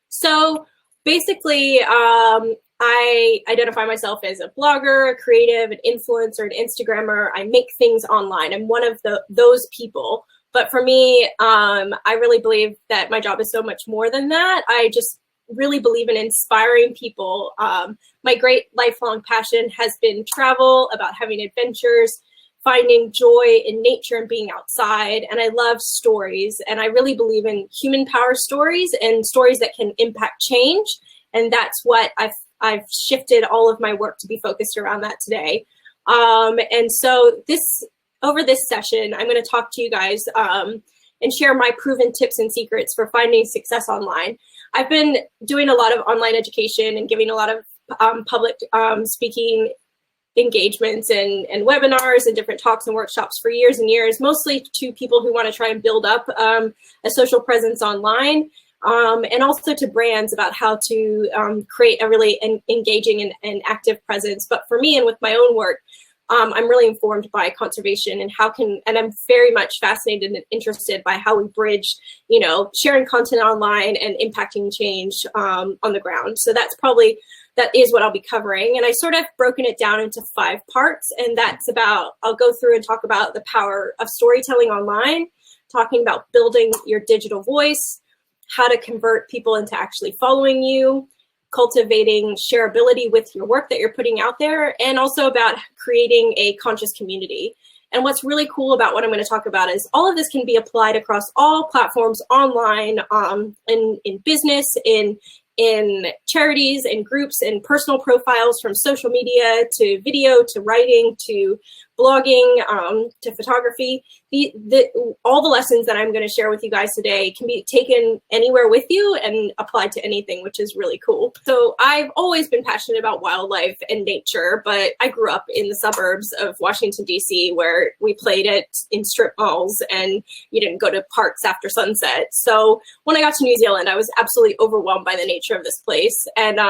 So basically, I identify myself as a blogger, a creative, an influencer, an Instagrammer. I make things online. I'm one of those people. But for me, I really believe that my job is so much more than that. I just really believe in inspiring people. My great lifelong passion has been travel, about having adventures, finding joy in nature and being outside. And I love stories. And I really believe in human power stories and stories that can impact change. And that's what I've shifted all of my work to be focused around that today. And so over this session, I'm going to talk to you guys and share my proven tips and secrets for finding success online. I've been doing a lot of online education and giving a lot of public speaking engagements and webinars and different talks and workshops for years and years, mostly to people who want to try and build up a social presence online, and also to brands about how to create a really engaging and active presence. But for me and with my own work, I'm really informed by conservation and and I'm very much fascinated and interested by how we bridge, sharing content online and impacting change on the ground. So that is what I'll be covering. And I sort of broken it down into 5 parts. And that's I'll go through and talk about the power of storytelling online, talking about building your digital voice, how to convert people into actually following you, cultivating shareability with your work that you're putting out there, and also about creating a conscious community. And what's really cool about what I'm going to talk about is all of this can be applied across all platforms online, in business, in charities and groups and personal profiles, from social media to video to writing to blogging to photography. All the lessons that I'm going to share with you guys today can be taken anywhere with you and applied to anything, which is really cool. So I've always been passionate about wildlife and nature, but I grew up in the suburbs of Washington, D.C., where we played in strip malls and you didn't go to parks after sunset. So when I got to New Zealand, I was absolutely overwhelmed by the nature of this place. And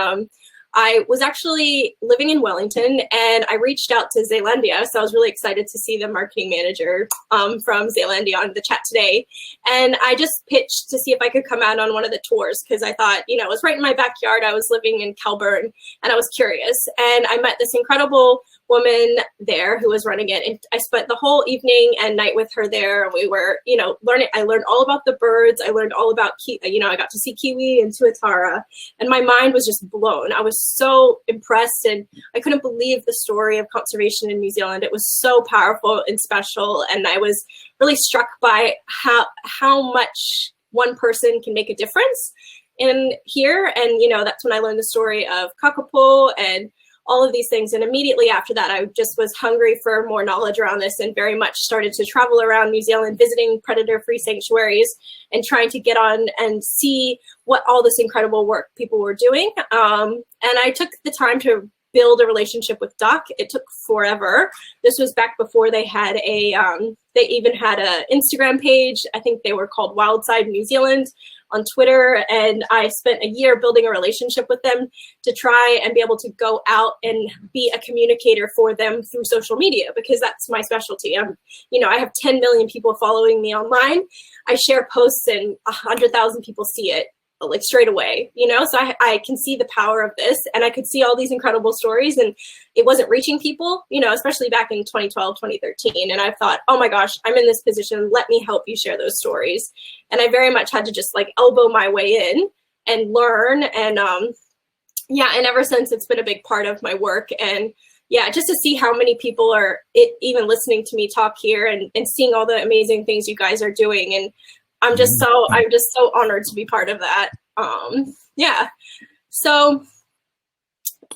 I was actually living in Wellington, and I reached out to Zealandia. So I was really excited to see the marketing manager from Zealandia on the chat today. And I just pitched to see if I could come out on one of the tours, because I thought, it was right in my backyard. I was living in Kelburn, and I was curious. And I met this incredible woman there who was running it. And I spent the whole evening and night with her there. We were, learning. I learned all about the birds. I learned all about, I got to see kiwi and tuatara, and my mind was just blown. I was so impressed, and I couldn't believe the story of conservation in New Zealand. It was so powerful and special. And I was really struck by how much one person can make a difference in here. And, that's when I learned the story of kakapo and all of these things. And immediately after that, I just was hungry for more knowledge around this, and very much started to travel around New Zealand, visiting predator-free sanctuaries and trying to get on and see what all this incredible work people were doing. And I took the time to build a relationship with Duck. It took forever. This was back before they had they even had a Instagram page. I think they were called Wildside New Zealand on Twitter. And I spent a year building a relationship with them to try and be able to go out and be a communicator for them through social media, because that's my specialty. I have 10 million people following me online. I share posts and 100,000 people see it like straight away, so I can see the power of this, and I could see all these incredible stories, and it wasn't reaching people, especially back in 2012, 2013. And I thought, oh my gosh, I'm in this position. Let me help you share those stories. And I very much had to just elbow my way in and learn. And and ever since, it's been a big part of my work. And just to see how many people are even listening to me talk here and seeing all the amazing things you guys are doing. And I'm just so honored to be part of that. So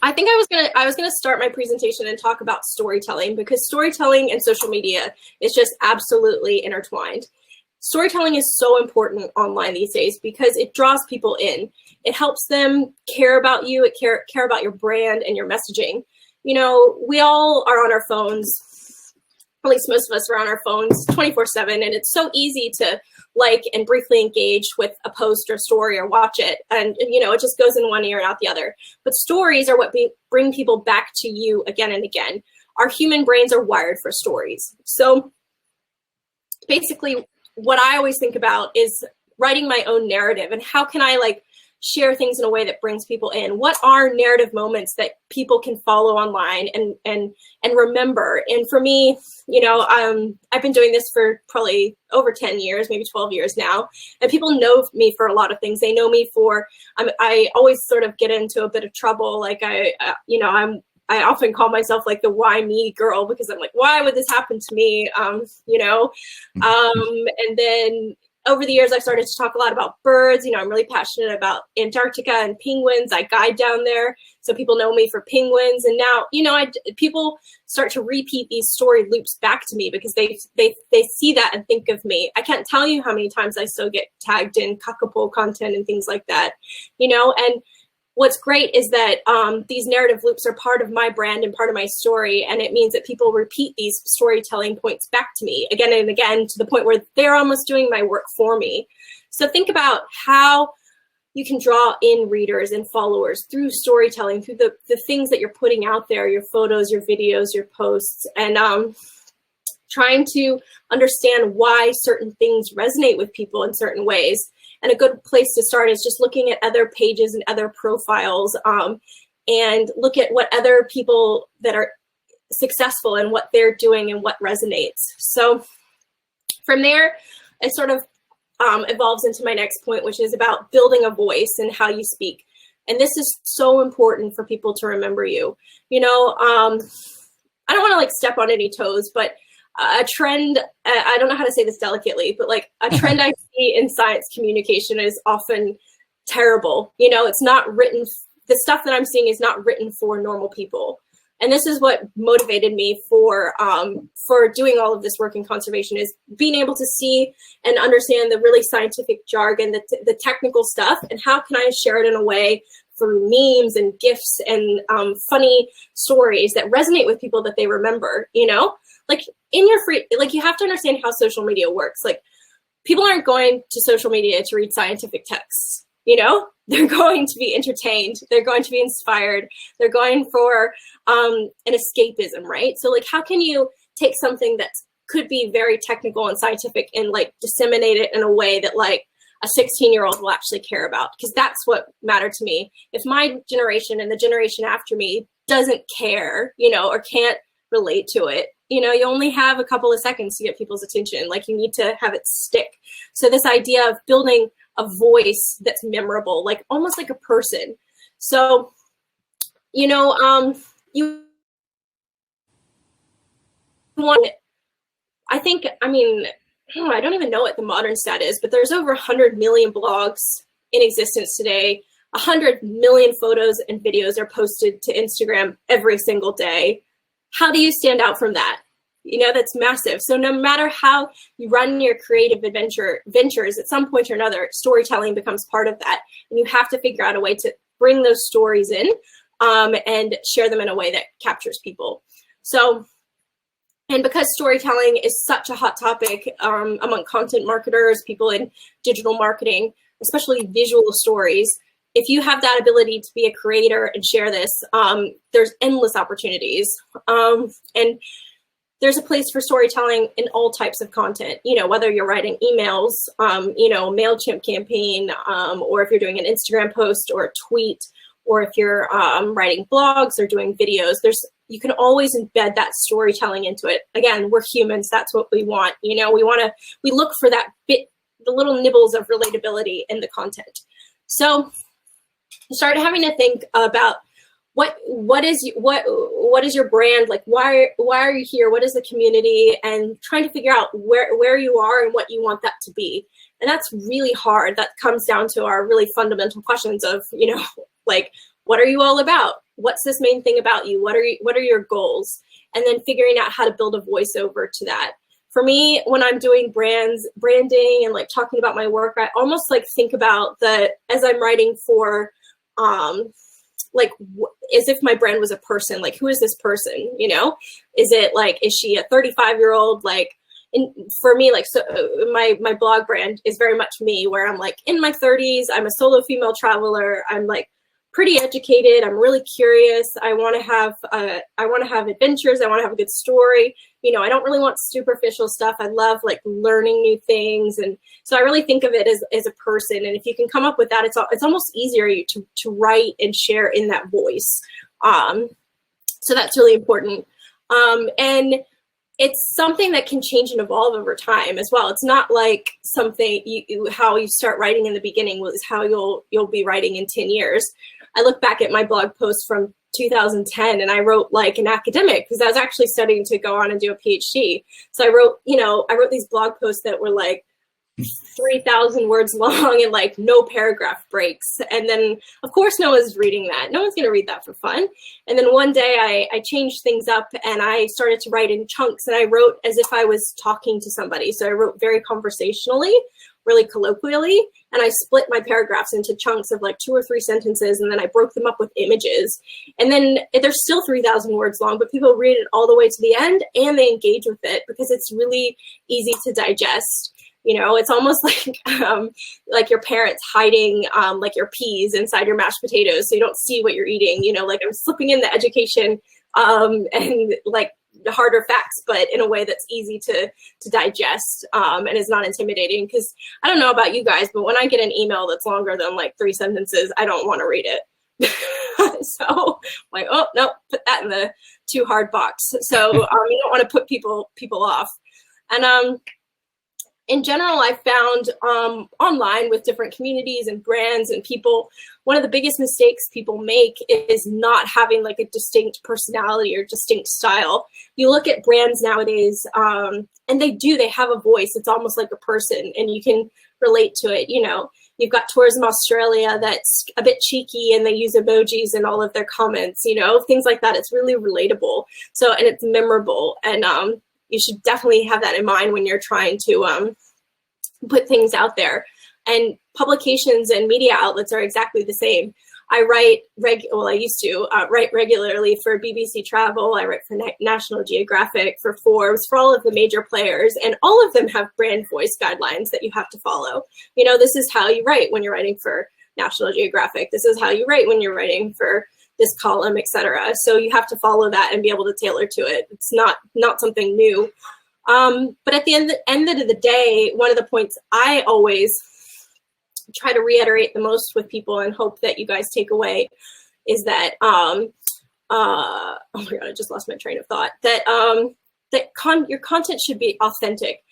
I think I was gonna start my presentation and talk about storytelling, because storytelling and social media is just absolutely intertwined. Storytelling is so important online these days because it draws people in. It helps them care about you. It care about your brand and your messaging. We all are on our phones. At least most of us are on our phones 24/7, and it's so easy to like and briefly engage with a post or story or watch it. And, it just goes in one ear and out the other. But stories are what bring people back to you again and again. Our human brains are wired for stories. So basically, what I always think about is writing my own narrative, and how can I share things in a way that brings people in? What are narrative moments that people can follow online and remember? And for me, you know, I've been doing this for probably over 10 years, maybe 12 years now, and people know me for a lot of things. They know me for, I always sort of get into a bit of trouble. Like I often call myself like the why me girl, because I'm like, why would this happen to me? You know, and then over the years, I've started to talk a lot about birds. You know, I'm really passionate about Antarctica and penguins. I guide down there, so people know me for penguins. And now, you know, people start to repeat these story loops back to me because they see that and think of me. I can't tell you how many times I still get tagged in Kakapo content and things like that, you know. And what's great is that these narrative loops are part of my brand and part of my story, and it means that people repeat these storytelling points back to me again and again to the point where they're almost doing my work for me. So think about how you can draw in readers and followers through storytelling, through the things that you're putting out there, your photos, your videos, your posts, and trying to understand why certain things resonate with people in certain ways. And a good place to start is just looking at other pages and other profiles, and look at what other people that are successful and what they're doing and what resonates. So from there, it sort of evolves into my next point, which is about building a voice and how you speak. And this is so important for people to remember you. You know, I don't want to like step on any toes, but a trend, I don't know how to say this delicately, but like a trend I see in science communication is often terrible. You know, it's not written, the stuff that I'm seeing is not written for normal people. And this is what motivated me for doing all of this work in conservation, is being able to see and understand the really scientific jargon, the technical stuff, and how can I share it in a way through memes and GIFs and funny stories that resonate with people that they remember, you know? Like in your free, like you have to understand how social media works. Like people aren't going to social media to read scientific texts, you know? They're going to be entertained. They're going to be inspired. They're going for an escapism, right? So like, how can you take something that could be very technical and scientific and like disseminate it in a way that like a 16-year-old will actually care about? Because that's what mattered to me. If my generation and the generation after me doesn't care, you know, or can't relate to it, you know, you only have a couple of seconds to get people's attention. Like you need to have it stick. So this idea of building a voice that's memorable, like almost like a person. So, you know, you want, I think, I mean, I don't even know what the modern stat is, but there's over 100 million blogs in existence today. 100 million photos and videos are posted to Instagram every single day. How do you stand out from that? You know, that's massive. So no matter how you run your creative ventures, at some point or another, storytelling becomes part of that. And you have to figure out a way to bring those stories in and share them in a way that captures people. So, and because storytelling is such a hot topic among content marketers, people in digital marketing, especially visual stories, if you have that ability to be a creator and share this, there's endless opportunities. And there's a place for storytelling in all types of content, you know, whether you're writing emails, you know, MailChimp campaign, or if you're doing an Instagram post or a tweet, or if you're writing blogs or doing videos, you can always embed that storytelling into it. Again, we're humans, that's what we want. You know, we look for that bit, the little nibbles of relatability in the content. So you start having to think about what is your brand, like why are you here, what is the community, and trying to figure out where you are and what you want that to be. And that's really hard. That comes down to our really fundamental questions of, you know, like, what are you all about? What's this main thing about you? What are your goals? And then figuring out how to build a voiceover to that. For me, when I'm doing branding and like talking about my work, I almost like think about as I'm writing for, like as if my brand was a person. Like, who is this person? You know, is she a 35-year-old? Like, for me, like, so my blog brand is very much me, where I'm like in my 30s. I'm a solo female traveler. I'm like pretty educated. I'm really curious. I want to have adventures. I want to have a good story. You know, I don't really want superficial stuff. I love like learning new things, and so I really think of it as a person. And if you can come up with that, it's almost easier to write and share in that voice. So that's really important. And it's something that can change and evolve over time as well. It's not like something how you start writing in the beginning is how you'll be writing in 10 years. I look back at my blog post from 2010 and I wrote like an academic because I was actually studying to go on and do a PhD. So I wrote these blog posts that were like 3,000 words long and like no paragraph breaks. And then of course no one's reading that. No one's going to read that for fun. And then one day I changed things up and I started to write in chunks, and I wrote as if I was talking to somebody. So I wrote very conversationally, really colloquially, and I split my paragraphs into chunks of like 2 or 3 sentences, and then I broke them up with images. And then they're still 3,000 words long, but people read it all the way to the end and they engage with it because it's really easy to digest. You know, it's almost like your parents hiding like your peas inside your mashed potatoes so you don't see what you're eating. You know, like I'm slipping in the education and like the harder facts, but in a way that's easy to digest and is not intimidating. Because I don't know about you guys, but when I get an email that's longer than like 3 sentences, I don't want to read it. So like, oh no, put that in the too hard box. So you don't want to put people off. And in general, I found online with different communities and brands and people, one of the biggest mistakes people make is not having like a distinct personality or distinct style. You look at brands nowadays and they have a voice. It's almost like a person and you can relate to it. You know, you've got Tourism Australia that's a bit cheeky and they use emojis in all of their comments, you know, things like that. It's really relatable. So, and it's memorable. And you should definitely have that in mind when you're trying to put things out there. And publications and media outlets are exactly the same. I used to write regularly for BBC Travel. I write for National Geographic, for Forbes, for all of the major players, and all of them have brand voice guidelines that you have to follow. You know, this is how you write when you're writing for National Geographic. This is how you write when you're writing for this column, etc. So you have to follow that and be able to tailor to it. It's not something new. But at the end of the day, one of the points I always try to reiterate the most with people and hope that you guys take away is that, oh my God, I just lost my train of thought, that your content should be authentic.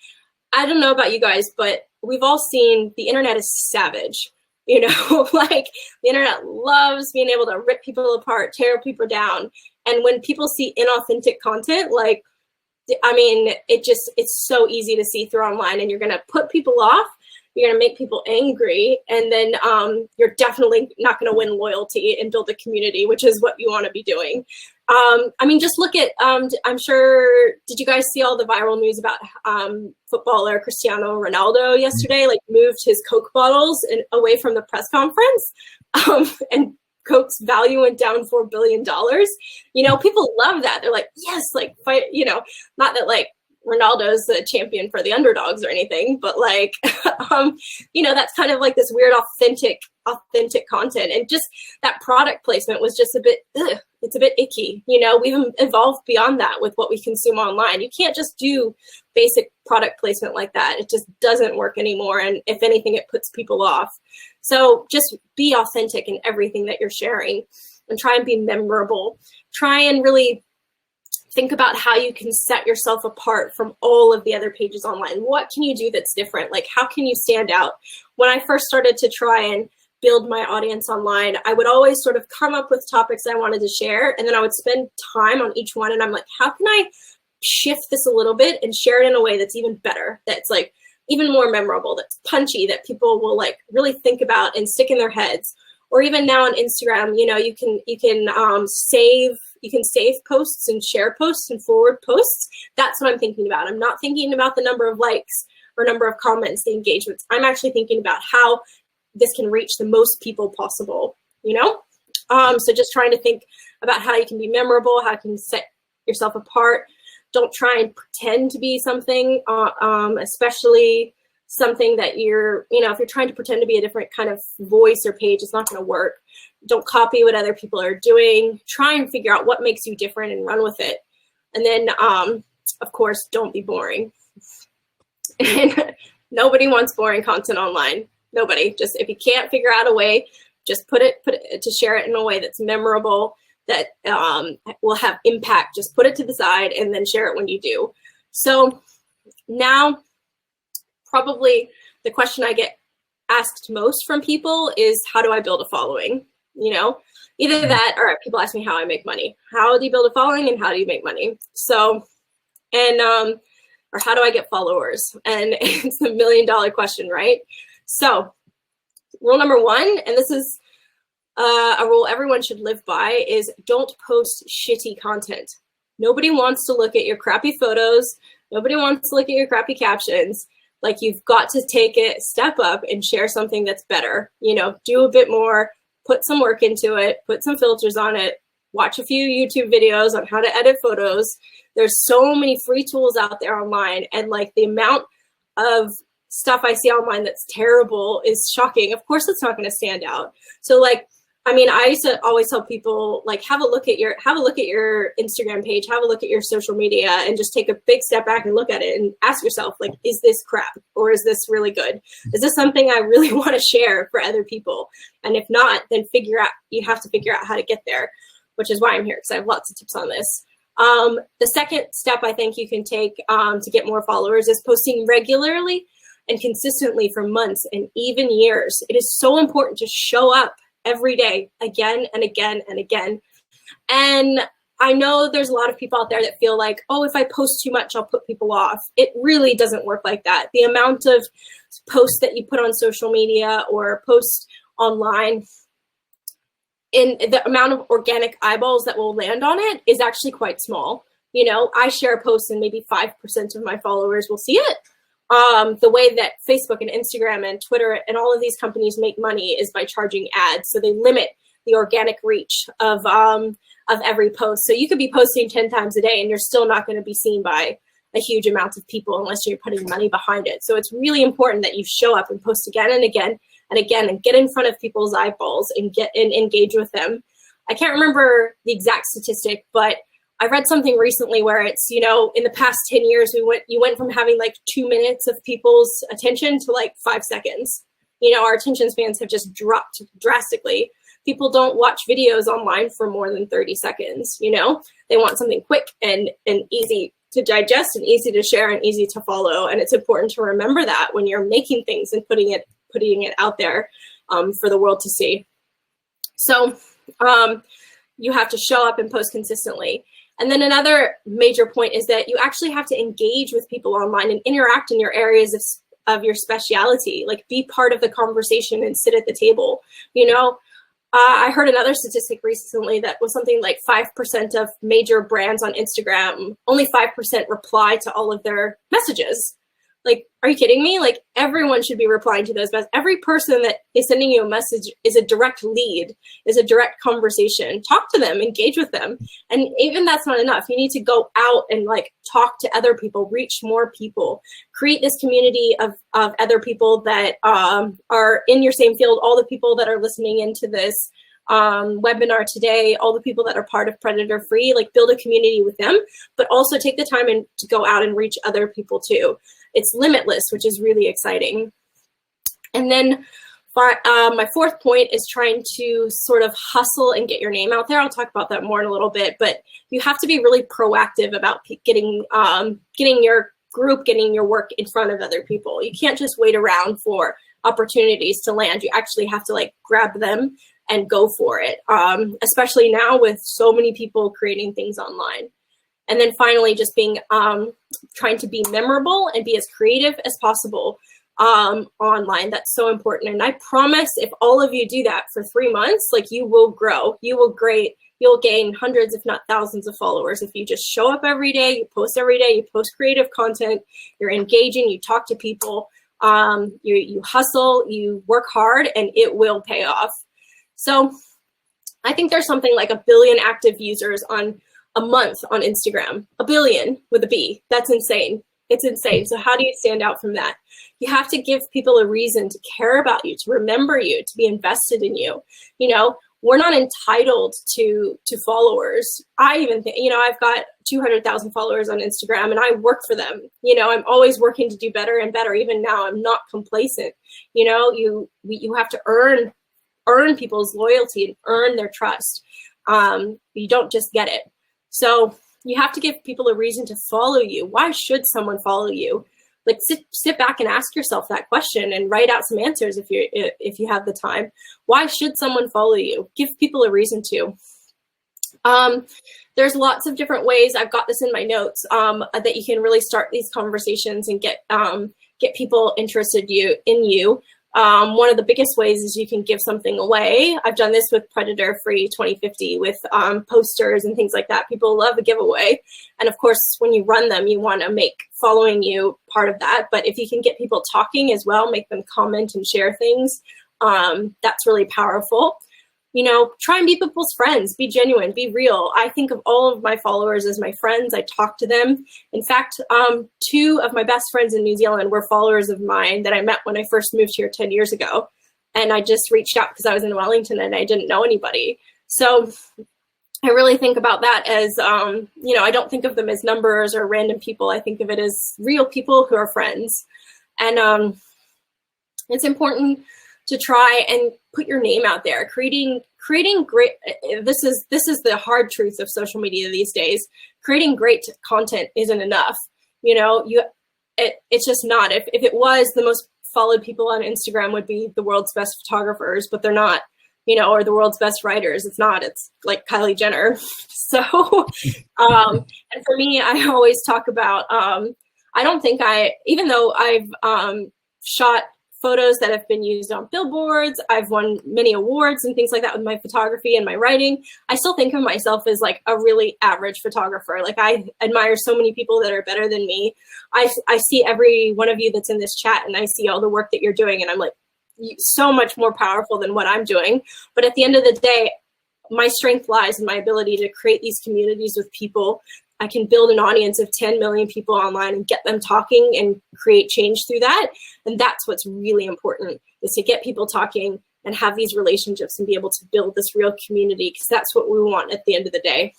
I don't know about you guys, but we've all seen the internet is savage. You know, like the internet loves being able to rip people apart, tear people down. And when people see inauthentic content, like, I mean, it's so easy to see through online, and you're going to put people off. You're going to make people angry. And then you're definitely not going to win loyalty and build a community, which is what you want to be doing. I mean, just look at, I'm sure, did you guys see all the viral news about footballer Cristiano Ronaldo yesterday, like moved his Coke bottles away from the press conference and Coke's value went down $4 billion. You know, people love that. They're like, yes, like fight, you know, not that like Ronaldo's the champion for the underdogs or anything, but like, you know, that's kind of like this weird, authentic content. And just that product placement was just a bit, it's a bit icky. You know, we've evolved beyond that with what we consume online. You can't just do basic product placement like that. It just doesn't work anymore. And if anything, it puts people off. So just be authentic in everything that you're sharing and try and be memorable. Try and really think about how you can set yourself apart from all of the other pages online. What can you do that's different? Like, how can you stand out? When I first started to try and build my audience online, I would always sort of come up with topics I wanted to share, and then I would spend time on each one, and I'm like, how can I shift this a little bit and share it in a way that's even better, that's like even more memorable, that's punchy, that people will like really think about and stick in their heads. Or even now on Instagram, you know, you can save posts and share posts and forward posts. That's what I'm thinking about. I'm not thinking about the number of likes or number of comments, the engagements. I'm actually thinking about how this can reach the most people possible, you know? So just trying to think about how you can be memorable, how you can set yourself apart. Don't try and pretend to be something, especially something that you're, you know, if you're trying to pretend to be a different kind of voice or page, it's not going to work. Don't copy what other people are doing. Try and figure out what makes you different and run with it. And then, of course, don't be boring. And nobody wants boring content online. Nobody. Just if you can't figure out a way, just put it to share it in a way that's memorable, that will have impact. Just put it to the side and then share it when you do. So now, probably the question I get asked most from people is, how do I build a following? You know, either that, or people ask me how I make money. How do you build a following and how do you make money? So, and, or how do I get followers? And it's $1 million question, right? So rule number one, and this is a rule everyone should live by, is don't post shitty content. Nobody wants to look at your crappy photos. Nobody wants to look at your crappy captions. Like, you've got to take it, step up and share something that's better. You know, do a bit more, put some work into it, put some filters on it, watch a few YouTube videos on how to edit photos. There's so many free tools out there online, and like the amount of stuff I see online that's terrible is shocking. Of course, it's not going to stand out. So like, I mean, I used to always tell people, like, have a look at your Instagram page, have a look at your social media, and just take a big step back and look at it and ask yourself, like, is this crap or is this really good? Is this something I really want to share for other people? And if not, then you have to figure out how to get there, which is why I'm here, because I have lots of tips on this. The second step I think you can take to get more followers is posting regularly and consistently for months and even years. It is so important to show up every day, again and again and again. And I know there's a lot of people out there that feel like, oh, if I post too much, I'll put people off. It really doesn't work like that. The amount of posts that you put on social media or post online, in the amount of organic eyeballs that will land on it is actually quite small. You know, I share a post and maybe 5% of my followers will see it. The way that Facebook and Instagram and Twitter and all of these companies make money is by charging ads. So they limit the organic reach of every post. So you could be posting 10 times a day and you're still not going to be seen by a huge amount of people unless you're putting money behind it. So it's really important that you show up and post again and again and again and get in front of people's eyeballs and get and engage with them. I can't remember the exact statistic, but I read something recently where it's, you know, in the past 10 years, you went from having like 2 minutes of people's attention to like 5 seconds. You know, our attention spans have just dropped drastically. People don't watch videos online for more than 30 seconds, you know? They want something quick and easy to digest and easy to share and easy to follow. And it's important to remember that when you're making things and putting it out there for the world to see. So you have to show up and post consistently. And then another major point is that you actually have to engage with people online and interact in your areas of your speciality, like be part of the conversation and sit at the table. You know, I heard another statistic recently that was something like 5% of major brands on Instagram, only 5% reply to all of their messages. Like, are you kidding me? Like, everyone should be replying to those messages. Every person that is sending you a message is a direct lead, is a direct conversation. Talk to them, engage with them. And even that's not enough. You need to go out and like talk to other people, reach more people, create this community of other people that are in your same field, all the people that are listening into this webinar today, all the people that are part of Predator Free, like build a community with them, but also take the time to go out and reach other people too. It's limitless, which is really exciting. And then my fourth point is trying to sort of hustle and get your name out there. I'll talk about that more in a little bit, but you have to be really proactive about getting your group, getting your work in front of other people. You can't just wait around for opportunities to land. You actually have to like grab them and go for it, especially now with so many people creating things online. And then finally, just being trying to be memorable and be as creative as possible online. That's so important. And I promise if all of you do that for 3 months, like you will grow, you'll gain hundreds, if not thousands of followers. If you just show up every day, you post every day, you post creative content, you're engaging, you talk to people, you hustle, you work hard, and it will pay off. So I think there's something like 1 billion active users on a month on Instagram, 1 billion with a B. That's insane. It's insane. So how do you stand out from that? You have to give people a reason to care about you, to remember you, to be invested in you. You know, we're not entitled to followers. I even think, I've got 200,000 followers on Instagram and I work for them. I'm always working to do better and better. Even now, I'm not complacent. You have to earn people's loyalty and earn their trust. You don't just get it. So you have to give people a reason to follow you. Why should someone follow you? Like sit back and ask yourself that question and write out some answers if you have the time. Why should someone follow you? Give people a reason to. There's lots of different ways. I've got this in my notes that you can really start these conversations and get people interested in you. One of the biggest ways is you can give something away. I've done this with Predator Free 2050 with posters and things like that. People love a giveaway. And of course, when you run them, you want to make following you part of that. But if you can get people talking as well, make them comment and share things, that's really powerful. Try and be people's friends, be genuine, be real. I think of all of my followers as my friends. I talk to them. In fact, 2 of my best friends in New Zealand were followers of mine that I met when I first moved here 10 years ago. And I just reached out because I was in Wellington and I didn't know anybody. So I really think about that as, I don't think of them as numbers or random people. I think of it as real people who are friends. And it's important to try and put your name out there. Creating great, this is the hard truth of social media these days. Creating great content isn't enough. It's just not. If it was, the most followed people on Instagram would be the world's best photographers, but they're not, or the world's best writers. It's not. It's like Kylie Jenner. So, and for me, I always talk about, I don't think even though I've shot photos that have been used on billboards, I've won many awards and things like that with my photography and my writing, I still think of myself as like a really average photographer. Like I admire so many people that are better than me. I see every one of you that's in this chat and I see all the work that you're doing and I'm like, so much more powerful than what I'm doing. But at the end of the day, my strength lies in my ability to create these communities with people. I can build an audience of 10 million people online and get them talking and create change through that. And that's what's really important, is to get people talking and have these relationships and be able to build this real community, because that's what we want at the end of the day.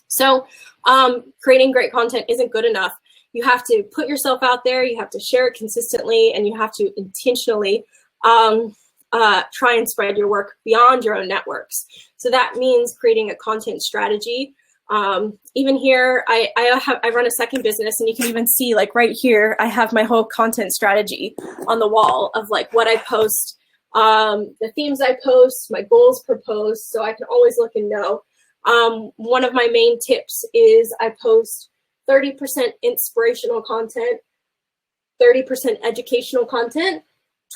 So creating great content isn't good enough. You have to put yourself out there, you have to share it consistently, and you have to intentionally try and spread your work beyond your own networks. So that means creating a content strategy. Even here, I run a second business, and you can even see, like right here, I have my whole content strategy on the wall of like what I post, the themes I post, my goals per post, so I can always look and know. One of my main tips is I post 30% inspirational content, 30% educational content,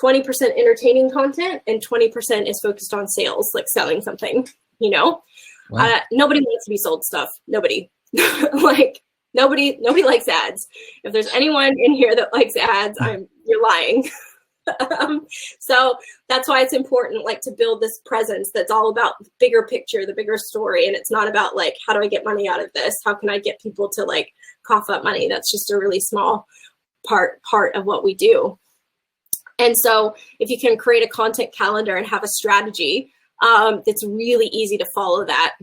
20% entertaining content, and 20% is focused on sales, like selling something, you know? Wow. Nobody wants to be sold stuff. Nobody. Like nobody likes ads. If there's anyone in here that likes ads, you're lying. So that's why it's important, like, to build this presence that's all about the bigger picture, the bigger story. And it's not about like, how do I get money out of this? How can I get people to like cough up money? That's just a really small part of what we do. And so if you can create a content calendar and have a strategy, it's really easy to follow that.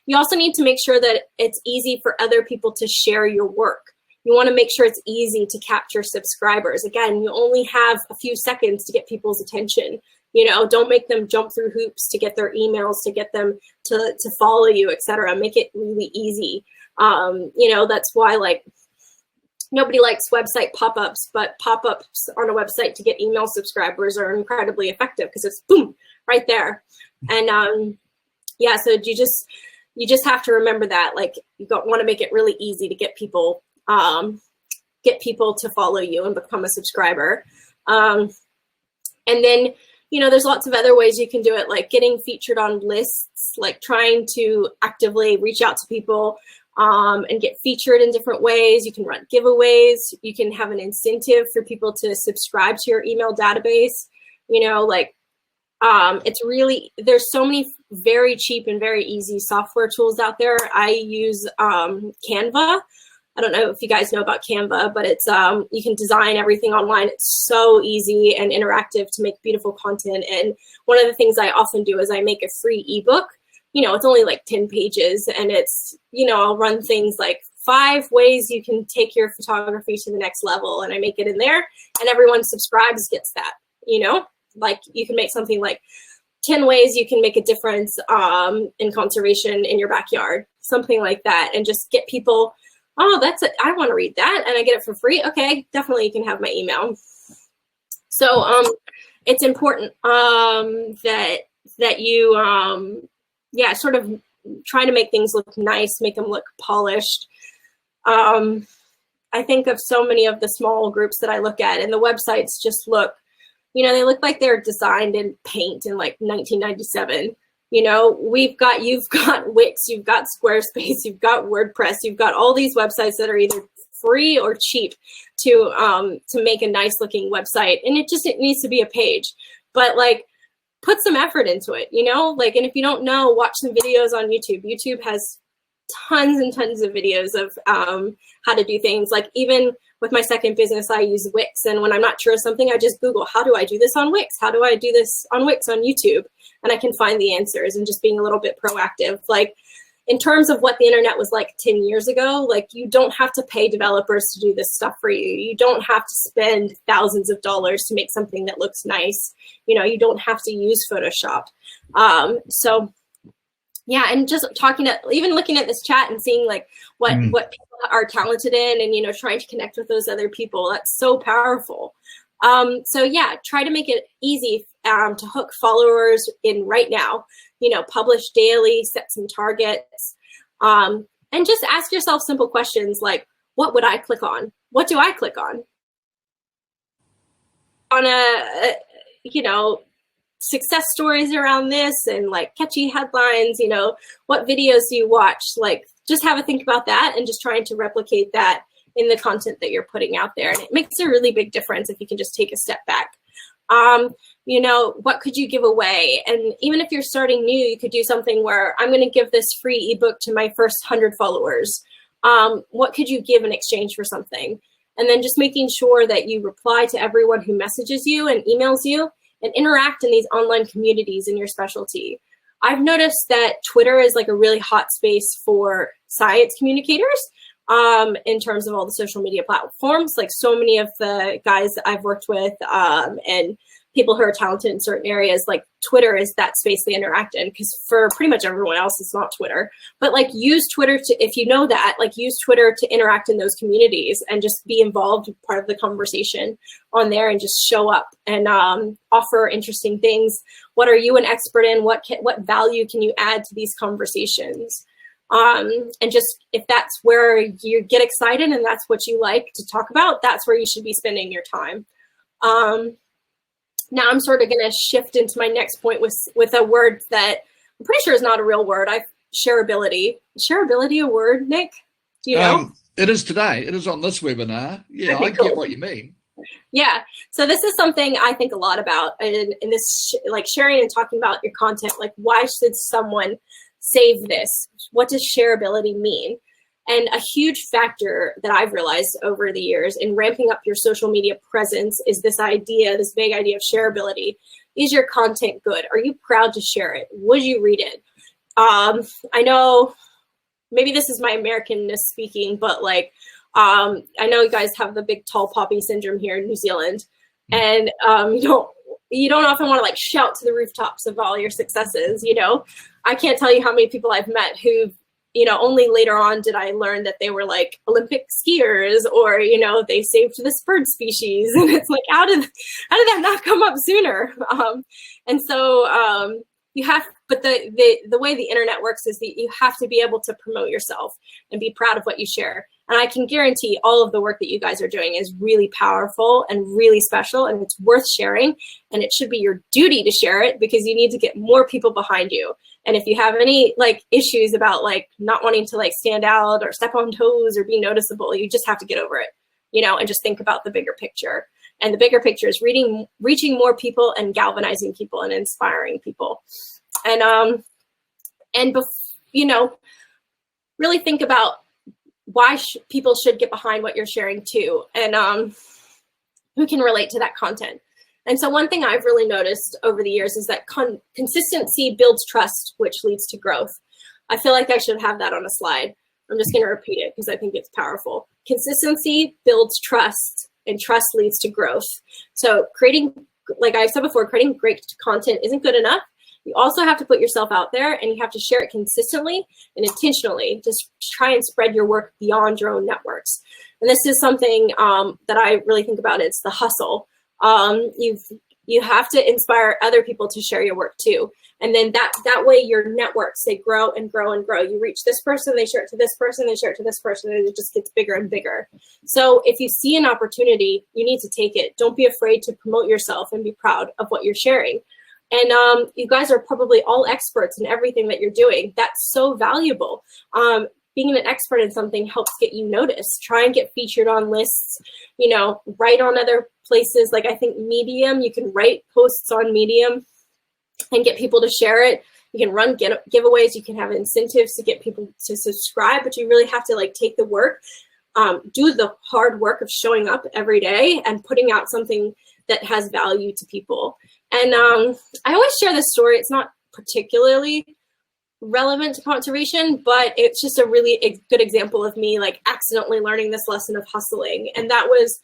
You also need to make sure that it's easy for other people to share your work. You want to make sure it's easy to capture subscribers. Again, you only have a few seconds to get people's attention. You know, don't make them jump through hoops to get their emails, to get them to follow you, etc. Make it really easy. You know, that's why, like, nobody likes website pop-ups, but pop-ups on a website to get email subscribers are incredibly effective because it's boom, right there. And yeah, so you just have to remember that, like, you want to make it really easy to get people to follow you and become a subscriber. And then, you know, there's lots of other ways you can do it, like getting featured on lists, like trying to actively reach out to people and get featured in different ways. You can run giveaways. You can have an incentive for people to subscribe to your email database. You know, like, it's really, there's so many very cheap and very easy software tools out there. I use Canva. I don't know if you guys know about Canva, but it's you can design everything online. It's so easy and interactive to make beautiful content. And one of the things I often do is I make a free ebook. You know, it's only like 10 pages, and it's, you know, I'll run things like 5 ways you can take your photography to the next level, and I make it in there, and everyone subscribes gets that. You know, like you can make something like 10 ways you can make a difference in conservation in your backyard, something like that, and just get people, oh, that's it, I want to read that, and I get it for free. Okay, definitely you can have my email. So it's important that you yeah, sort of try to make things look nice, make them look polished. I think of so many of the small groups that I look at, and the websites just look, you know, they look like they're designed in paint in like 1997. You know, you've got Wix, you've got Squarespace, you've got WordPress, you've got all these websites that are either free or cheap to make a nice looking website. And it needs to be a page, but like, put some effort into it, you know, like, and if you don't know, watch some videos on YouTube. YouTube has tons and tons of videos of how to do things. Like even with my second business, I use Wix. And when I'm not sure of something, I just Google, how do I do this on Wix? How do I do this on Wix on YouTube? And I can find the answers, and just being a little bit proactive. Like in terms of what the internet was like 10 years ago, like you don't have to pay developers to do this stuff for you. You don't have to spend thousands of dollars to make something that looks nice. You know, you don't have to use Photoshop. So yeah, and just even looking at this chat and seeing like what people are talented in, and, you know, trying to connect with those other people, that's so powerful. So yeah, try to make it easy to hook followers in right now. You know, publish daily, set some targets, and just ask yourself simple questions like, what would I click on? What do I click on? On you know, success stories around this and like catchy headlines, you know, what videos do you watch? Like just have a think about that, and just trying to replicate that in the content that you're putting out there. And it makes a really big difference if you can just take a step back. You know, what could you give away? And even if you're starting new, you could do something where I'm going to give this free ebook to my first 100 followers. What could you give in exchange for something? And then just making sure that you reply to everyone who messages you and emails you, and interact in these online communities in your specialty. I've noticed that Twitter is like a really hot space for science communicators in terms of all the social media platforms. Like so many of the guys that I've worked with and people who are talented in certain areas, like Twitter is that space they interact in, because for pretty much everyone else, it's not Twitter. But like use Twitter to, if you know that, like use Twitter to interact in those communities and just be involved, part of the conversation on there, and just show up and offer interesting things. What are you an expert in? What value can you add to these conversations? And just, if that's where you get excited and that's what you like to talk about, that's where you should be spending your time. Now I'm sort of going to shift into my next point with a word that I'm pretty sure is not a real word. Shareability. Is shareability a word, Nick? Do you know? It is today. It is on this webinar. Yeah, okay, I get what you mean. Yeah. So this is something I think a lot about in this, like sharing and talking about your content. Like, why should someone save this? What does shareability mean? And a huge factor that I've realized over the years in ramping up your social media presence is this idea, this vague idea of shareability. Is your content good? Are you proud to share it? Would you read it? I know maybe this is my Americanness speaking, but like, I know you guys have the big tall poppy syndrome here in New Zealand, and you don't often want to like shout to the rooftops of all your successes. You know, I can't tell you how many people I've met who've, you know, only later on did I learn that they were like Olympic skiers, or, you know, they saved this bird species. And it's like, how did that not come up sooner? And so you have, but the way the internet works is that you have to be able to promote yourself and be proud of what you share. And I can guarantee all of the work that you guys are doing is really powerful and really special, and it's worth sharing. And it should be your duty to share it, because you need to get more people behind you. And if you have any like issues about like not wanting to like stand out or step on toes or be noticeable, you just have to get over it, you know, and just think about the bigger picture. And the bigger picture is reaching more people and galvanizing people and inspiring people. And you know, really think about why people should get behind what you're sharing too, and who can relate to that content. And so one thing I've really noticed over the years is that consistency builds trust, which leads to growth. I feel like I should have that on a slide. I'm just going to repeat it because I think it's powerful. Consistency builds trust, and trust leads to growth. So creating, like I said before, creating great content isn't good enough. You also have to put yourself out there, and you have to share it consistently and intentionally. Just try and spread your work beyond your own networks. And this is something that I really think about. It's the hustle. You have to inspire other people to share your work too. And then that way your networks, they grow and grow and grow. You reach this person, they share it to this person, they share it to this person, and it just gets bigger and bigger. So if you see an opportunity, you need to take it. Don't be afraid to promote yourself and be proud of what you're sharing. And you guys are probably all experts in everything that you're doing. That's so valuable. Being an expert in something helps get you noticed. Try and get featured on lists, write on other places. Like I think Medium, you can write posts on Medium and get people to share it. You can run giveaways. You can have incentives to get people to subscribe, but you really have to take the work, do the hard work of showing up every day and putting out something that has value to people. And I always share this story. It's not particularly relevant to conservation, but it's just a really good example of me accidentally learning this lesson of hustling. And that was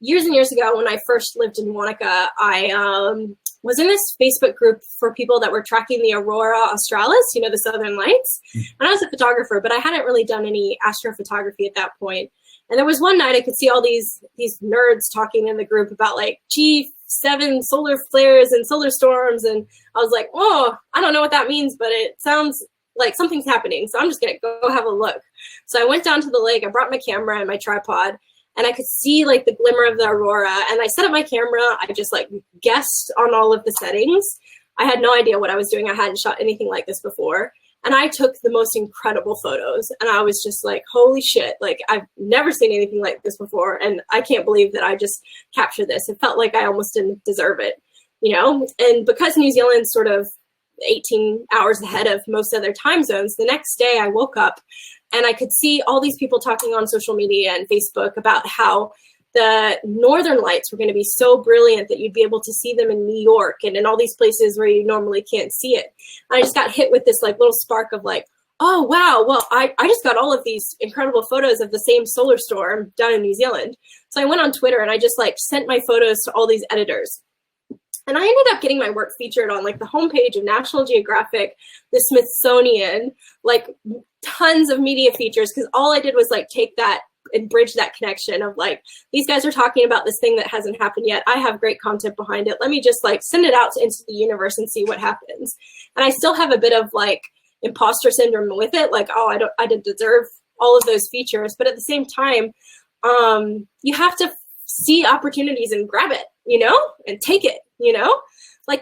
years and years ago when I first lived in Wanaka. I was in this Facebook group for people that were tracking the Aurora Australis, the Southern Lights. And I was a photographer, but I hadn't really done any astrophotography at that point. And there was one night I could see all these nerds talking in the group about G7 solar flares and solar storms. And I was like, oh, I don't know what that means, but it sounds like something's happening. So I'm just going to go have a look. So I went down to the lake. I brought my camera and my tripod, and I could see the glimmer of the aurora. And I set up my camera. I just guessed on all of the settings. I had no idea what I was doing. I hadn't shot anything like this before. And I took the most incredible photos. And I was just like, holy shit, I've never seen anything like this before. And I can't believe that I just captured this. It felt like I almost didn't deserve it, And because New Zealand's sort of 18 hours ahead of most other time zones, the next day I woke up and I could see all these people talking on social media and Facebook about how the northern lights were going to be so brilliant that you'd be able to see them in New York and in all these places where you normally can't see it. And I just got hit with this little spark of oh, wow, well, I just got all of these incredible photos of the same solar storm down in New Zealand. So I went on Twitter and I just sent my photos to all these editors. And I ended up getting my work featured on the homepage of National Geographic, the Smithsonian, tons of media features, because all I did was take that and bridge that connection of these guys are talking about this thing that hasn't happened yet. I have great content behind it. Let me just send it out into the universe and see what happens. And I still have a bit of imposter syndrome with it. I didn't deserve all of those features. But at the same time, you have to see opportunities and grab it, and take it,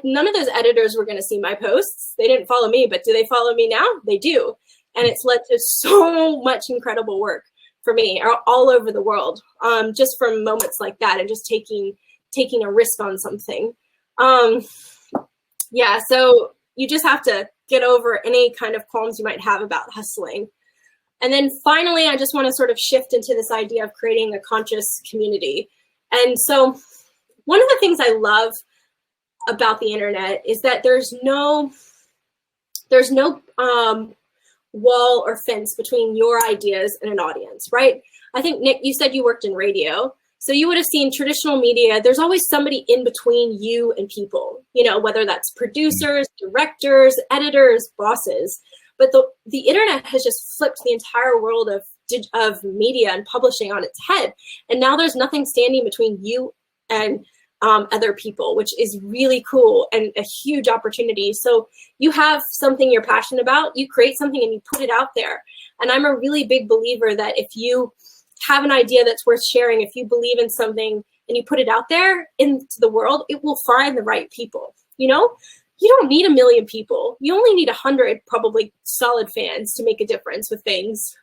none of those editors were going to see my posts. They didn't follow me, but do they follow me now? They do. And it's led to so much incredible work for me all over the world, just from moments like that and just taking a risk on something. Yeah, so you just have to get over any kind of qualms you might have about hustling. And then finally, I just want to sort of shift into this idea of creating a conscious community. And so one of the things I love about the internet is that there's no wall or fence between your ideas and an audience, right? I think, Nick, you said you worked in radio. So you would have seen traditional media. There's always somebody in between you and people, whether that's producers, directors, editors, bosses. But the internet has just flipped the entire world of media and publishing on its head. And now there's nothing standing between you and other people, which is really cool and a huge opportunity. So you have something you're passionate about, you create something and you put it out there. And I'm a really big believer that if you have an idea that's worth sharing, if you believe in something and you put it out there into the world, it will find the right people. You don't need 1 million people. You only need 100 probably solid fans to make a difference with things,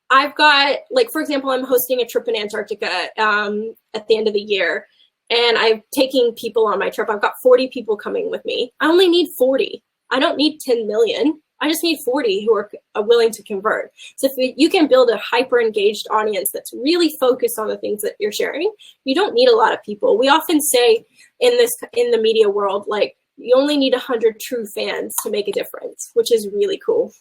I've got, for example, I'm hosting a trip in Antarctica at the end of the year, and I'm taking people on my trip. I've got 40 people coming with me. I only need 40. I don't need 10 million. I just need 40 who are willing to convert. So if you can build a hyper engaged audience that's really focused on the things that you're sharing, you don't need a lot of people. We often say in the media world, like, you only need 100 true fans to make a difference, which is really cool.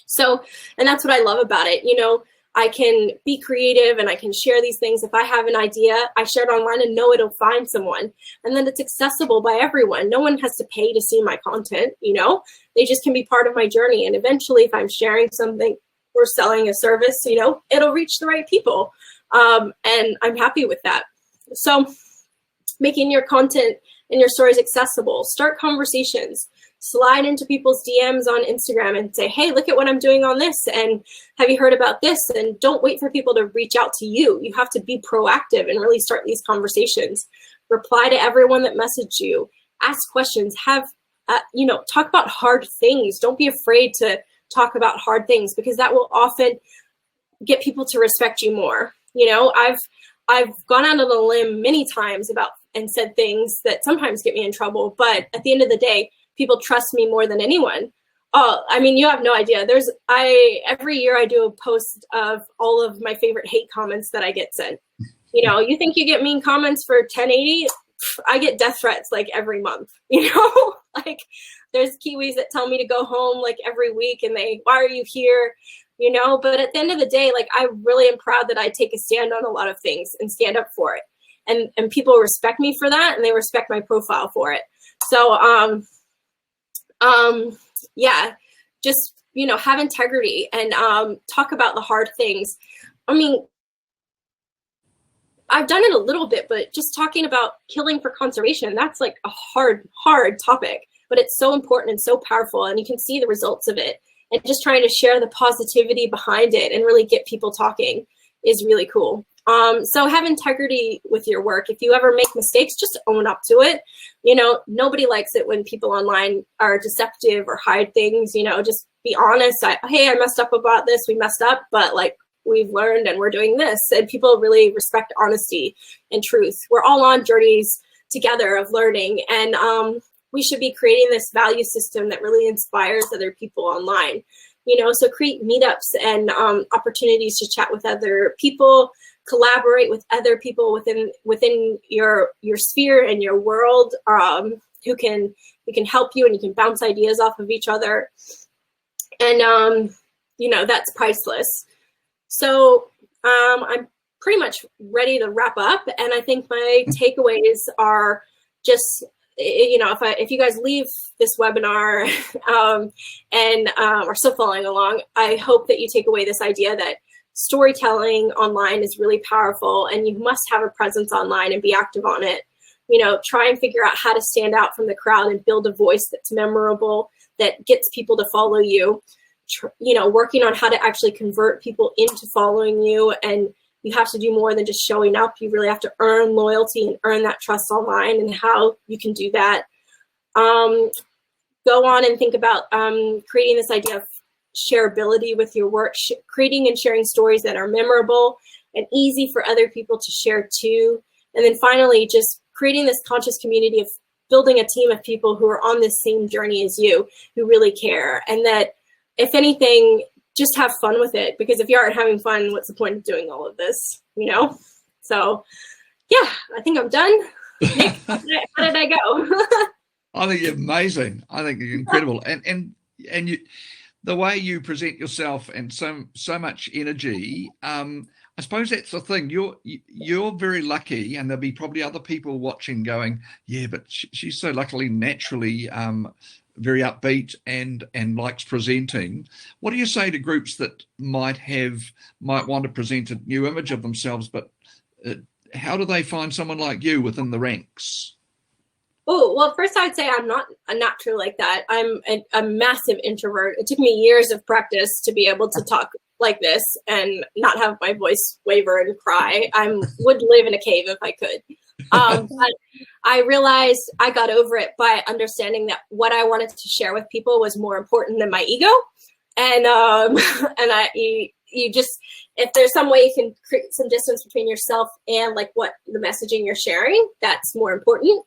So, and that's what I love about it. You know, I can be creative and I can share these things. If I have an idea, I share it online and know it'll find someone. And then it's accessible by everyone. No one has to pay to see my content, you know, they just can be part of my journey. And eventually, if I'm sharing something or selling a service, you know, it'll reach the right people. And I'm happy with that. So making your content and your stories accessible, start conversations. Slide into people's DMs on Instagram and say, hey, look at what I'm doing on this. And have you heard about this? And don't wait for people to reach out to you. You have to be proactive and really start these conversations. Reply to everyone that messaged you. Ask questions. Have, you know, talk about hard things. Don't be afraid to talk about hard things, because that will often get people to respect you more. You know, I've gone out on a limb many times about and said things that sometimes get me in trouble. But at the end of the day, people trust me more than anyone. Oh, I mean, you have no idea. Every year I do a post of all of my favorite hate comments that I get sent. You know, you think you get mean comments for 1080? I get death threats like every month, you know, like there's Kiwis that tell me to go home like every week and why are you here? You know, but at the end of the day, like, I really am proud that I take a stand on a lot of things and stand up for it. And people respect me for that, and they respect my profile for it. So, yeah, just, you know, have integrity and talk about the hard things. I mean, I've done it a little bit, but just talking about killing for conservation, that's like a hard topic, but it's so important and so powerful, and you can see the results of it. And just trying to share the positivity behind it and really get people talking is really cool. So have integrity with your work. If you ever make mistakes, just own up to it. You know, nobody likes it when people online are deceptive or hide things. You know, just be honest. Hey, I messed up about this. We messed up, but like, we've learned and we're doing this. And people really respect honesty and truth. We're all on journeys together of learning, and we should be creating this value system that really inspires other people online. You know, so create meetups and opportunities to chat with other people, collaborate with other people within your sphere and your world, who can help you, and you can bounce ideas off of each other. And you know, that's priceless. So I'm pretty much ready to wrap up, and I think my takeaways are just, you know, if you guys leave this webinar and are still following along, I hope that you take away this idea that storytelling online is really powerful, and you must have a presence online and be active on it. You know, try and figure out how to stand out from the crowd and build a voice that's memorable, that gets people to follow you. You know, working on how to actually convert people into following you, and you have to do more than just showing up. You really have to earn loyalty and earn that trust online, and how you can do that. Go on and think about creating this idea of shareability with your work, creating and sharing stories that are memorable and easy for other people to share too. And then finally, just creating this conscious community of building a team of people who are on this same journey as you, who really care. And that, if anything, just have fun with it, because if you aren't having fun, what's the point of doing all of this, you know? So yeah, I think I'm done. Nick, how did I go? I think you're amazing. I think you're incredible. And you, the way you present yourself, and so much energy, I suppose that's the thing. You're very lucky, and there'll be probably other people watching going, yeah, but she's so luckily naturally very upbeat and likes presenting. What do you say to groups that might want to present a new image of themselves, but how do they find someone like you within the ranks? Oh, well, first I'd say I'm not naturally like that. I'm a massive introvert. It took me years of practice to be able to talk like this and not have my voice waver and cry. I would live in a cave if I could. But I realized I got over it by understanding that what I wanted to share with people was more important than my ego. And you just, if there's some way you can create some distance between yourself and like what the messaging you're sharing, that's more important.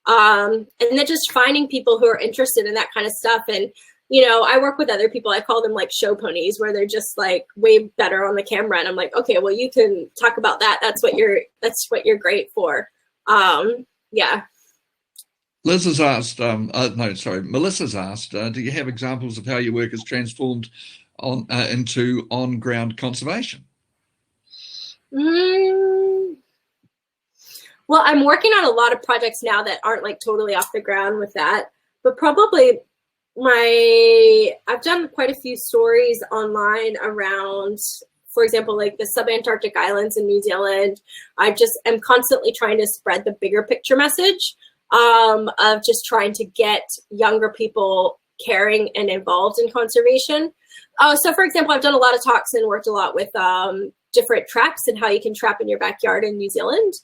And then just finding people who are interested in that kind of stuff, and I work with other people. I call them like show ponies, where they're just like way better on the camera. And I'm like, okay, well, you can talk about that. That's what you're great for. Yeah. Liz has asked, Melissa's asked, do you have examples of how your work has transformed into on-ground conservation? Well, I'm working on a lot of projects now that aren't like totally off the ground with that, but probably I've done quite a few stories online around, for example, like the subantarctic islands in New Zealand. I just am constantly trying to spread the bigger picture message of just trying to get younger people caring and involved in conservation. So for example, I've done a lot of talks and worked a lot with different traps and how you can trap in your backyard in New Zealand.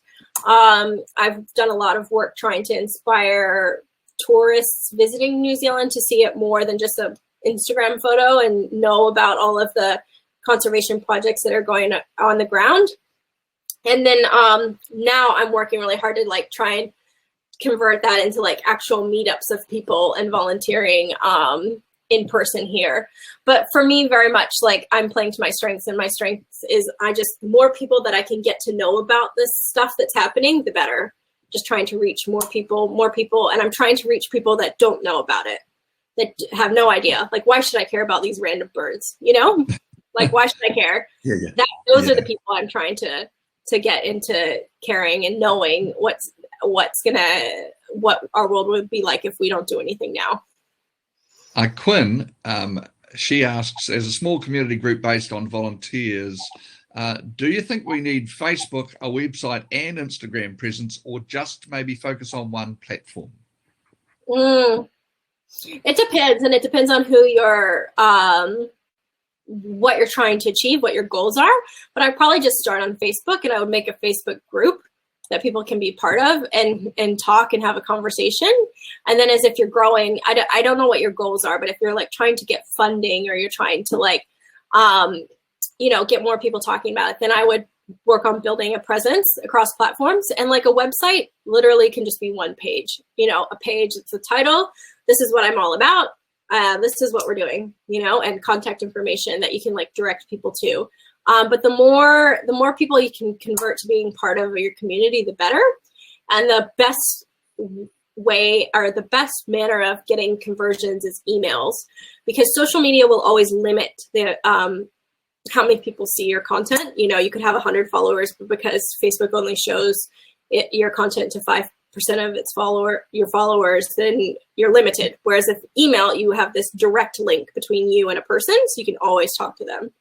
I've done a lot of work trying to inspire tourists visiting New Zealand to see it more than just an Instagram photo and know about all of the conservation projects that are going on the ground. And then now I'm working really hard to like try and convert that into like actual meetups of people and volunteering in person here. But for me, very much like I'm playing to my strengths, and my strengths is more people that I can get to know about this stuff that's happening, the better. Just trying to reach more people, and I'm trying to reach people that don't know about it, that have no idea. Like, why should I care about these random birds? Like, why should I care? Yeah. Those are the people I'm trying to get into caring and knowing what our world would be like if we don't do anything now. Quinn, she asks, as a small community group based on volunteers, do you think we need Facebook, a website, and Instagram presence, or just maybe focus on one platform? It depends, and it depends on who you're, what you're trying to achieve, what your goals are. But I'd probably just start on Facebook, and I would make a Facebook group that people can be part of and talk and have a conversation. And then as if you're growing, I don't know what your goals are, but if you're like trying to get funding, or you're trying to like, get more people talking about it, then I would work on building a presence across platforms. And like a website literally can just be one page, a page, it's a title. This is what I'm all about. This is what we're doing, and contact information that you can like direct people to. But the more people you can convert to being part of your community, the better. And the best way, or the best manner of getting conversions, is emails, because social media will always limit the how many people see your content. You could have 100 followers, but because Facebook only shows your content to 5% of your followers, then you're limited. Whereas if email, you have this direct link between you and a person, so you can always talk to them.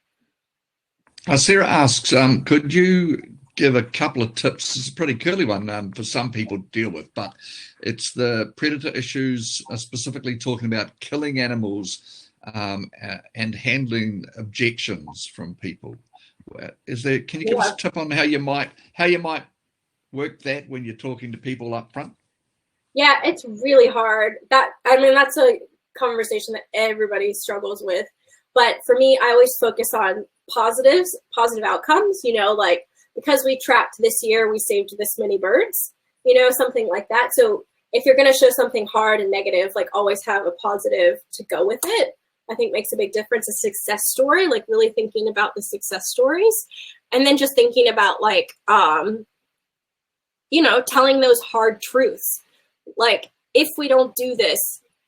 Sarah asks, could you give a couple of tips? It's a pretty curly one for some people to deal with, but it's the predator issues, specifically talking about killing animals and handling objections from people. Can you give us a tip on how you might work that when you're talking to people up front? Yeah, it's really hard. That's a conversation that everybody struggles with. But for me, I always focus on positive outcomes, like because we trapped this year, we saved this many birds, something like that. So if you're going to show something hard and negative, like always have a positive to go with it, I think makes a big difference. A success story, like really thinking about the success stories, and then just thinking about like, telling those hard truths. Like, if we don't do this,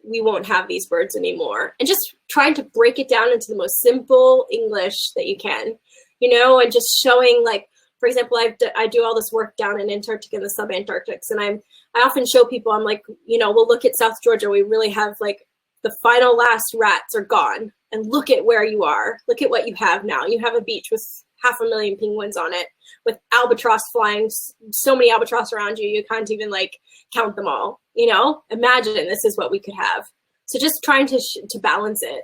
we won't have these birds anymore. And just trying to break it down into the most simple English that you can, and just showing, like, for example, I do all this work down in Antarctica and the subantarctics, and I often show people, I'm like, we'll look at South Georgia. We really have like the final last rats are gone, and look at where you are. Look at what you have now. You have a beach with 500,000 penguins on it, with albatross flying, so many albatross around you, you can't even like count them all. Imagine this is what we could have. So just trying to balance it.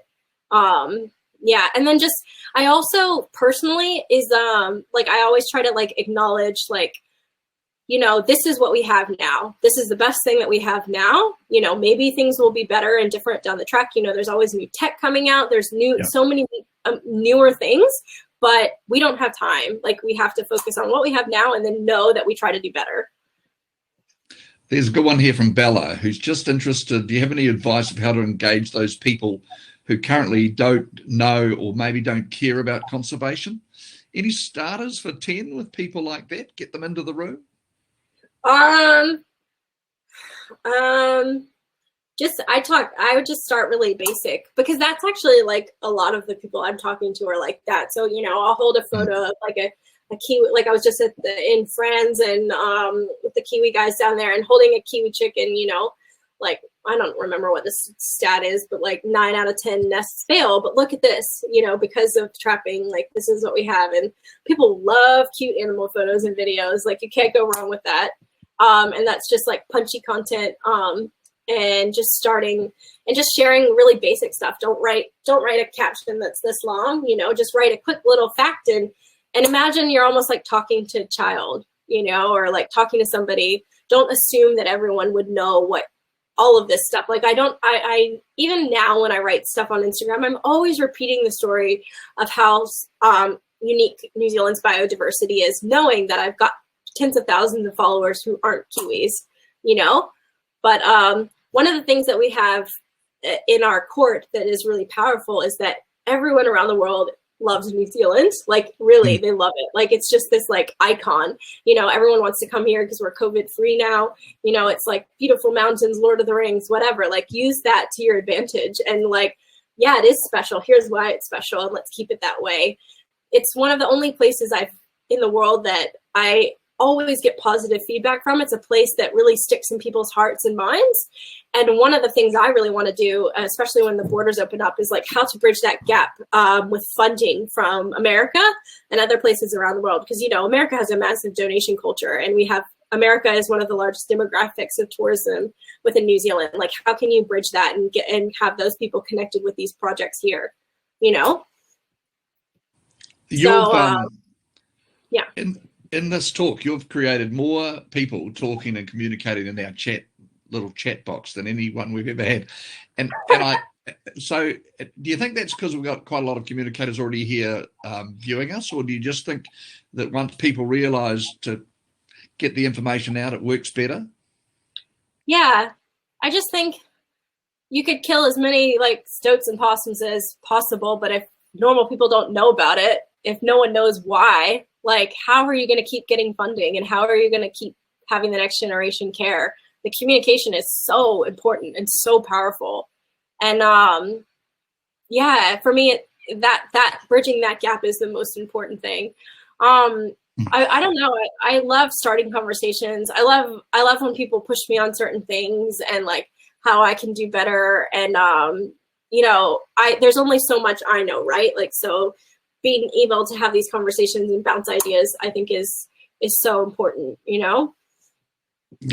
And then just, I also personally is like, I always try to like acknowledge, like, this is what we have now. This is the best thing that we have now. Maybe things will be better and different down the track. There's always new tech coming out. There's so many newer things, but we don't have time. Like, we have to focus on what we have now, and then know that we try to do better. There's a good one here from Bella, who's just interested. Do you have any advice of how to engage those people who currently don't know or maybe don't care about conservation? Any starters for 10 with people like that? Get them into the room? I would just start really basic, because that's actually like a lot of the people I'm talking to are like that. So, I'll hold a photo of like a kiwi, like I was just in France and with the Kiwi guys down there and holding a Kiwi chicken, like, I don't remember what the stat is, but like 9 out of 10 nests fail. But look at this, because of trapping, like this is what we have. And people love cute animal photos and videos. Like you can't go wrong with that. And that's just like punchy content. And just starting and just sharing really basic stuff. Don't write a caption that's this long, just write a quick little fact and imagine you're almost like talking to a child, or like talking to somebody. Don't assume that everyone would know what all of this stuff. Like I even now when I write stuff on Instagram, I'm always repeating the story of how unique New Zealand's biodiversity is, knowing that I've got tens of thousands of followers who aren't Kiwis, But one of the things that we have in our court that is really powerful is that everyone around the world loves New Zealand. Like really, they love it. Like it's just this like icon, everyone wants to come here because we're COVID free now. It's like beautiful mountains, Lord of the Rings, whatever. Like use that to your advantage. And like, yeah, it is special. Here's why it's special. And let's keep it that way. It's one of the only places in the world that I always get positive feedback from. It's a place that really sticks in people's hearts and minds. And one of the things I really want to do, especially when the borders open up, is like how to bridge that gap with funding from America and other places around the world. Because, America has a massive donation culture, and America is one of the largest demographics of tourism within New Zealand. Like, how can you bridge that and have those people connected with these projects here, Yeah. In this talk, you've created more people talking and communicating in our little chat box than anyone we've ever had. So do you think that's because we've got quite a lot of communicators already here viewing us, or do you just think that once people realize to get the information out, it works better? Yeah, I just think you could kill as many like stoats and possums as possible, but if normal people don't know about it, if no one knows why, like, how are you going to keep getting funding, and how are you going to keep having the next generation care? The communication is so important and so powerful. And for me, that bridging that gap is the most important thing. I don't know. I love starting conversations. I love when people push me on certain things and like how I can do better. And there's only so much I know, right? Like, so being able to have these conversations and bounce ideas, I think is so important, Yeah,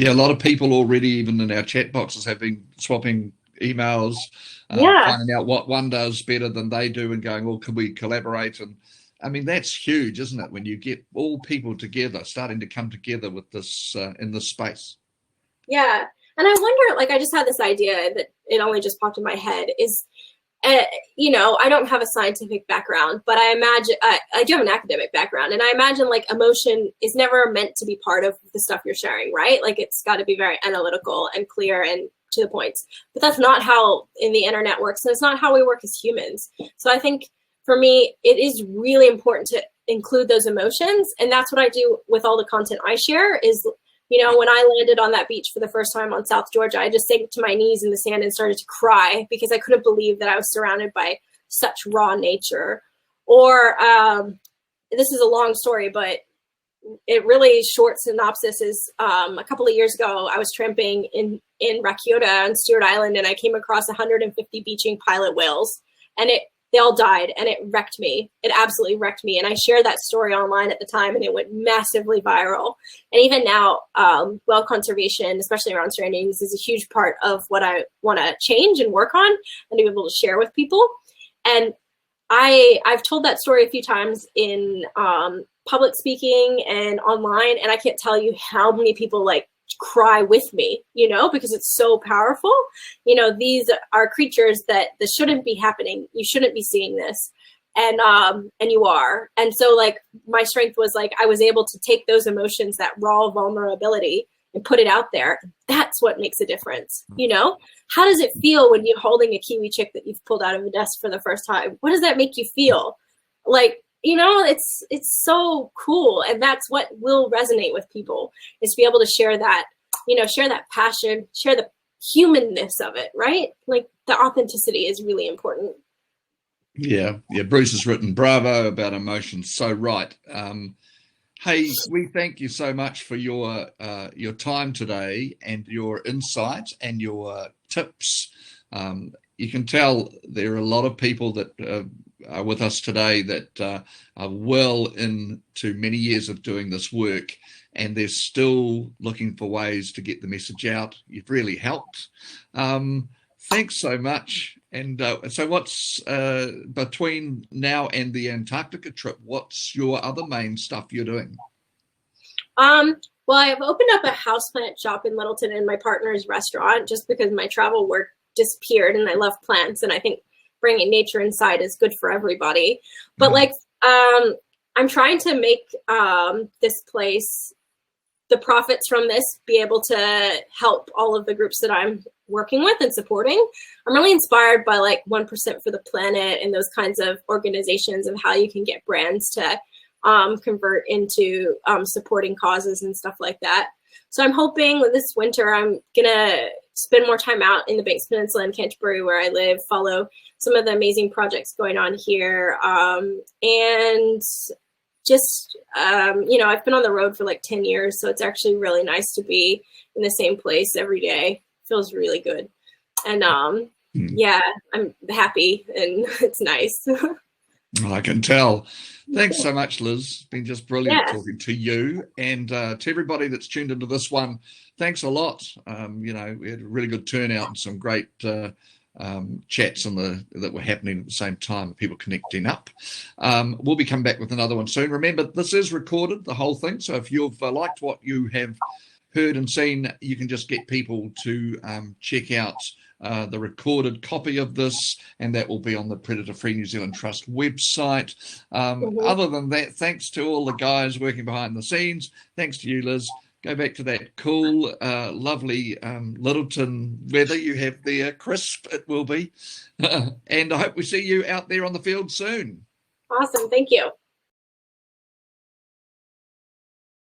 a lot of people already, even in our chat boxes, have been swapping emails, finding out what one does better than they do and going, well, can we collaborate? And I mean, that's huge, isn't it? When you get all people together, starting to come together with this in this space. Yeah. And I wonder, like, I just had this idea that it only just popped in my head is, I don't have a scientific background, but I imagine I do have an academic background, and I imagine like emotion is never meant to be part of the stuff you're sharing, right? Like it's got to be very analytical and clear and to the points, but that's not how in the internet works, and it's not how we work as humans. So I think for me, it is really important to include those emotions, and that's what I do with all the content I share is, when I landed on that beach for the first time on South Georgia, I just sank to my knees in the sand and started to cry because I couldn't believe that I was surrounded by such raw nature. Or this is a long story, but it really short synopsis is a couple of years ago, I was tramping in Rakiota on Stewart Island, and I came across 150 beaching pilot whales, and they all died, and it wrecked me. It absolutely wrecked me. And I shared that story online at the time, and it went massively viral. And even now, whale conservation, especially around strandings, is a huge part of what I want to change and work on and be able to share with people. And I've told that story a few times in public speaking and online, and I can't tell you how many people like cry with me, because it's so powerful. These are creatures that this shouldn't be happening. You shouldn't be seeing this. And you are. And so like my strength was like, I was able to take those emotions, that raw vulnerability, and put it out there. That's what makes a difference. You know, how does it feel when you're holding a kiwi chick that you've pulled out of a desk for the first time? What does that make you feel? Like, you know, it's so cool. And that's what will resonate with people, is to be able to share that, you know, share that passion, share the humanness of it, right? Like the authenticity is really important. Yeah. Bruce has written bravo about emotions. So right. Hey, we thank you so much for your time today and your insights and your tips. You can tell there are a lot of people that are with us today that are well into many years of doing this work, and they're still looking for ways to get the message out. You've really helped. Thanks so much. And so what's between now and the Antarctica trip, what's your other main stuff you're doing? Well, I've opened up a houseplant shop in Littleton in my partner's restaurant, just because my travel work disappeared and I love plants, and I think bringing nature inside is good for everybody. But like, I'm trying to make this place, the profits from this, be able to help all of the groups that I'm working with and supporting. I'm really inspired by like 1% for the Planet and those kinds of organizations, of how you can get brands to convert into supporting causes and stuff like that. So I'm hoping this winter I'm gonna spend more time out in the Banks Peninsula in Canterbury, where I live, follow some of the amazing projects going on here, and just, you know, I've been on the road for like 10 years, so it's actually really nice to be in the same place every day. Feels really good. And yeah, I'm happy and it's nice. I can tell. Thanks so much, Liz. It's been just brilliant talking to you, and to everybody that's tuned into this one. Thanks a lot. You know, we had a really good turnout and some great chats that were happening at the same time, people connecting up. We'll be coming back with another one soon. Remember, this is recorded, the whole thing. So if you've liked what you have heard and seen, you can just get people to check out the recorded copy of this, and that will be on the Predator Free New Zealand Trust website. Other than that, thanks to all the guys working behind the scenes. Thanks to you, Liz. Go back to that cool, lovely Littleton weather you have there. Crisp it will be. And I hope we see you out there on the field soon. Awesome. Thank you.